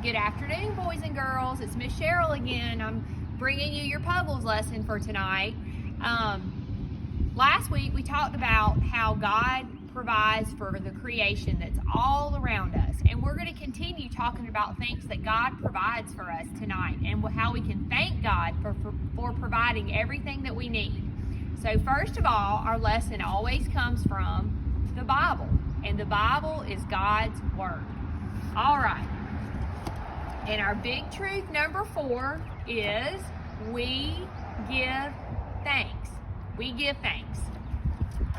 Good afternoon, boys and girls. It's Miss Cheryl again. I'm bringing you your Puggles lesson for tonight. Last week we talked about how God provides for the creation that's all around us, and we're going to continue talking about things that God provides for us tonight and how we can thank God for providing everything that we need. So first of all, our lesson always comes from the Bible, and the Bible is God's Word. All right. And our big truth number 4 is we give thanks. We give thanks.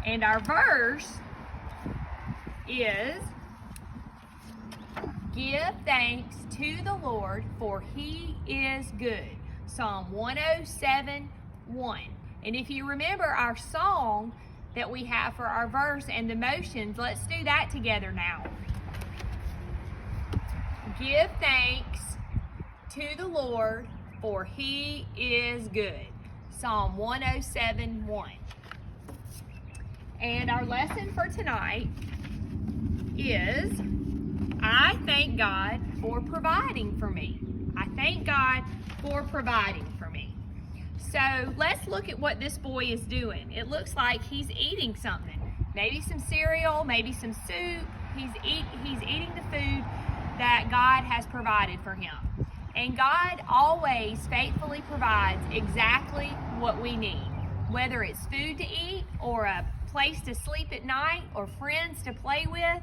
And our verse is, give thanks to the Lord, for He is good. Psalm 107:1. And if you remember our song that we have for our verse and the motions, let's do that together now. Give thanks to the Lord, for He is good. Psalm 107:1. And our lesson for tonight is, I thank God for providing for me. I thank God for providing for me. So let's look at what this boy is doing. It looks like he's eating something. Maybe some cereal, maybe some soup. He's eating the food that God has provided for him. And God always faithfully provides exactly what we need, whether it's food to eat or a place to sleep at night or friends to play with.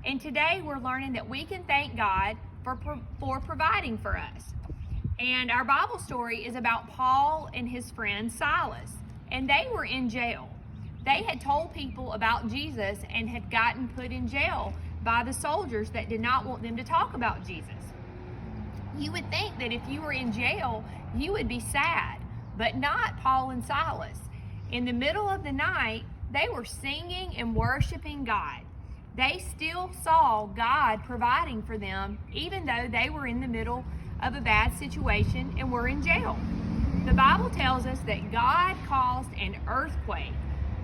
And today we're learning that we can thank God for providing for us. And our Bible story is about Paul and his friend Silas, and they were in jail. They had told people about Jesus and had gotten put in jail by the soldiers that did not want them to talk about Jesus. You would think that if you were in jail, you would be sad, but not Paul and Silas. In the middle of the night, they were singing and worshiping God. They still saw God providing for them, even though they were in the middle of a bad situation and were in jail. The Bible tells us that God caused an earthquake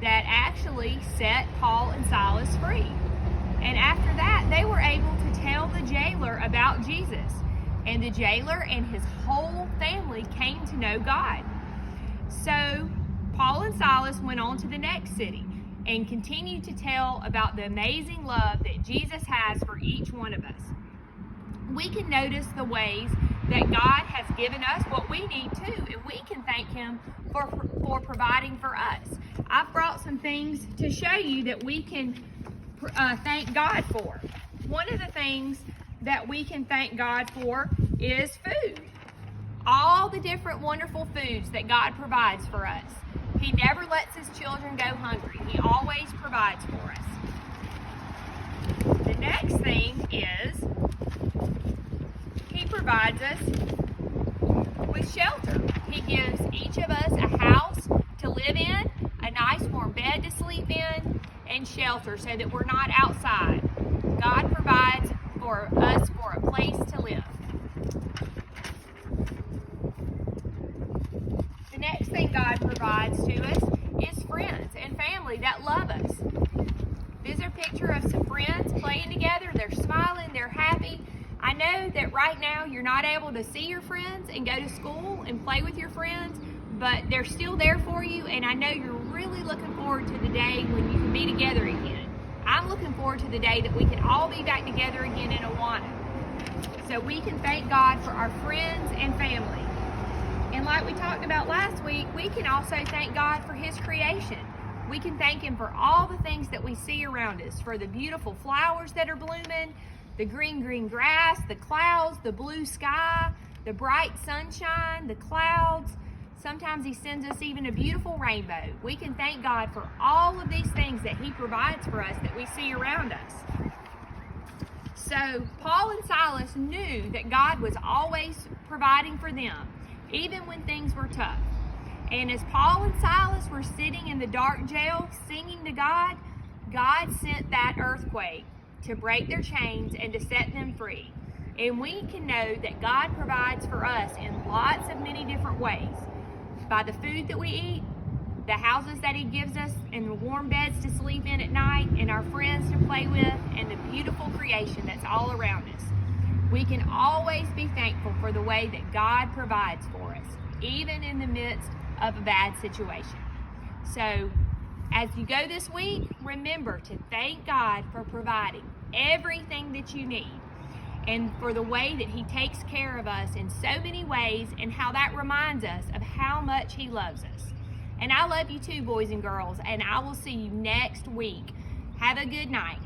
that actually set Paul and Silas free. And after that, they were able to tell the jailer about Jesus. And the jailer and his whole family came to know God. So Paul and Silas went on to the next city and continued to tell about the amazing love that Jesus has for each one of us. We can notice the ways that God has given us what we need too, and we can thank Him for providing for us. I've brought some things to show you that we can thank God for. One of the things that we can thank God for is food. All the different wonderful foods that God provides for us. He never lets His children go hungry. He always provides for us. The next thing is He provides us with shelter. He gives each of us a house to live in, a nice warm bed to sleep in, and shelter so that we're not outside. God provides for us for a place to live. The next thing God provides to us is friends and family that love us. This is a picture of some friends playing together. They're smiling, they're happy. I know that right now you're not able to see your friends and go to school and play with your friends, but they're still there for you, and I know you're really looking forward to the day when you can be together again. I'm looking forward to the day that we can all be back together again in Awana. So we can thank God for our friends and family. And like we talked about last week, we can also thank God for His creation. We can thank Him for all the things that we see around us, for the beautiful flowers that are blooming, the green grass, the clouds, the blue sky, the bright sunshine, the clouds. Sometimes He sends us even a beautiful rainbow. We can thank God for all of these things that He provides for us that we see around us. So Paul and Silas knew that God was always providing for them, even when things were tough. And as Paul and Silas were sitting in the dark jail singing to God, God sent that earthquake to break their chains and to set them free. And we can know that God provides for us in lots of many different ways. By the food that we eat, the houses that He gives us, and the warm beds to sleep in at night, and our friends to play with, and the beautiful creation that's all around us. We can always be thankful for the way that God provides for us, even in the midst of a bad situation. So, as you go this week, remember to thank God for providing everything that you need and for the way that He takes care of us in so many ways and how that reminds us of how much He loves us. And I love you too, boys and girls, and I will see you next week. Have a good night.